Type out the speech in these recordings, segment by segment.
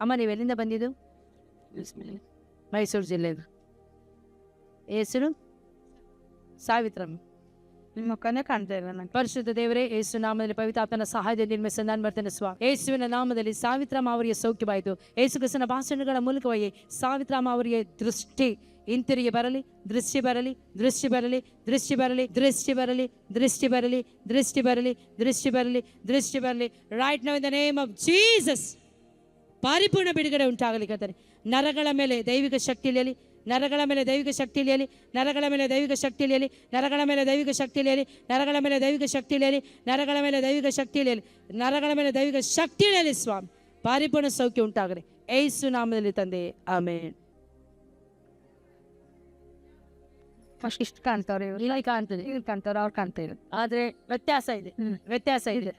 ಅಮ್ಮ ನೀವು ಎಲ್ಲಿಂದ ಬಂದಿದ್ದು? ಮೈಸೂರು ಜಿಲ್ಲೆದು. ಹೆಸರು ಸಾವಿತ್ರಮ್ಮ. ನಿಮ್ಮ ಮುಖನೇ ಕಾಣ್ತಾ ಇಲ್ಲ ನಂಗೆ. ಪರಿಶುದ್ಧ ದೇವರೇ, ಯೇಸು ನಾಮದಲ್ಲಿ ಪವಿತ್ರಾತ್ಮನ ಸಹಾಯದಿಂದ ನಿಮ್ಮ ಸಂಧಾನ ಬರ್ತೇನೆ ಸ್ವಾಮಿ. ಯೇಸುವಿನ ನಾಮದಲ್ಲಿ ಸಾವಿತ್ರಮ್ಮ ಅವರಿಗೆ ಸೌಖ್ಯವಾಯಿತು. ಯೇಸು ಕ್ರಿಸ್ತನ ಭಾಷಣಗಳ ಮೂಲಕವಾಗಿ ಸಾವಿತ್ರಮ್ಮ ಅವರಿಗೆ ದೃಷ್ಟಿ ಹಿಂತಿರುಗಿ ಬರಲಿ, ದೃಷ್ಟಿ ಬರಲಿ, ದೃಷ್ಟಿ ಬರಲಿ, ದೃಷ್ಟಿ ಬರಲಿ, ದೃಷ್ಟಿ ಬರಲಿ, ದೃಷ್ಟಿ ಬರಲಿ, ದೃಷ್ಟಿ ಬರಲಿ, ದೃಷ್ಟಿ ಬರಲಿ, ದೃಷ್ಟಿ ಬರಲಿ. Right now in the name of Jesus ಪರಿಪೂರ್ಣ ಬಿಡುಗಡೆ ಉಂಟಾಗಲಿ ಕರ್ತನೆ. ನರಗಳ ಮೇಲೆ ದೈವಿಕ ಶಕ್ತಿ ಇಳಿಯಲಿ, ನರಗಳ ಮೇಲೆ ದೈವಿಕ ಶಕ್ತಿ ಇಳಿಯಲಿ, ನರಗಳ ಮೇಲೆ ದೈವಿಕ ಶಕ್ತಿ ಇಳಿಯಲಿ, ನರಗಳ ಮೇಲೆ ದೈವಿಕ ಶಕ್ತಿ ಇಳಿಯಲಿ, ನರಗಳ ಮೇಲೆ ದೈವಿಕ ಶಕ್ತಿ ಇಳಿಯಲಿ, ನರಗಳ ಮೇಲೆ ದೈವಿಕ ಶಕ್ತಿ ಇಳಿಯಲಿ, ನರಗಳ ಮೇಲೆ ದೈವಿಕ ಶಕ್ತಿ ಇಳಿಯಲಿ ಸ್ವಾಮಿ. ಪರಿಪೂರ್ಣ ಸೌಖ್ಯ ಉಂಟಾಗಲಿ ಯೇಸು ನಾಮದಲ್ಲಿ ತಂದೆ, ಆಮೇನ್. ಫಸ್ಟ್ ಇಷ್ಟು ಕಾಣ್ತಾವ್ರೆ, ಇವ್ರು ಇಲ್ಲ ಕಾಣ್ತದೆ, ಇವ್ರು ಕಾಣ್ತಾವ್ರೆ, ಅವ್ರು ಕಾಣ್ತಾ ಇಲ್ಲ. ಆದರೆ ವ್ಯತ್ಯಾಸ ಇದೆ, ವ್ಯತ್ಯಾಸ ಇದೆ,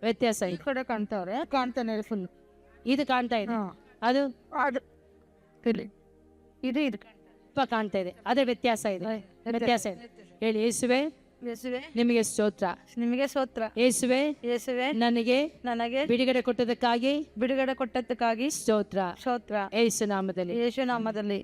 ವ್ಯತ್ಯಾಸ ಈ ಇದೆ. ಕಡೆ ಕಾಣ್ತಾವ್ರೆ, ಕಾಣ್ತಾನೆ ಫುಲ್. ಇದು ಕಾಣ್ತಾ ಇದೆ, ಅದು ಅದು ಇಲ್ಲಿ ಇದು ಇದು ಸ್ವಲ್ಪ ಕಾಣ್ತಾ ಇದೆ, ಅದೇ ವ್ಯತ್ಯಾಸ ಇದೆ, ವ್ಯತ್ಯಾಸ ಇದೆ. ಹೇಳಿ, ಯೇಸುವೆ ಯೇಸುವೆ ನಿಮಗೆ ಸ್ತೋತ್ರ, ನಿಮಗೆ ಸ್ತೋತ್ರ. ಯೇಸುವೆ ಯೇಸುವೆ ನನಗೆ ನನಗೆ ಬಿಡುಗಡೆ ಕೊಟ್ಟದಕ್ಕಾಗಿ ಬಿಡುಗಡೆ ಕೊಟ್ಟದ್ದಕ್ಕಾಗಿ ಸ್ತೋತ್ರ. ಸ್ತೋತ್ರ. ಯೇಸು ನಾಮದಲ್ಲಿ. ಯೇಸು ನಾಮದಲ್ಲಿ.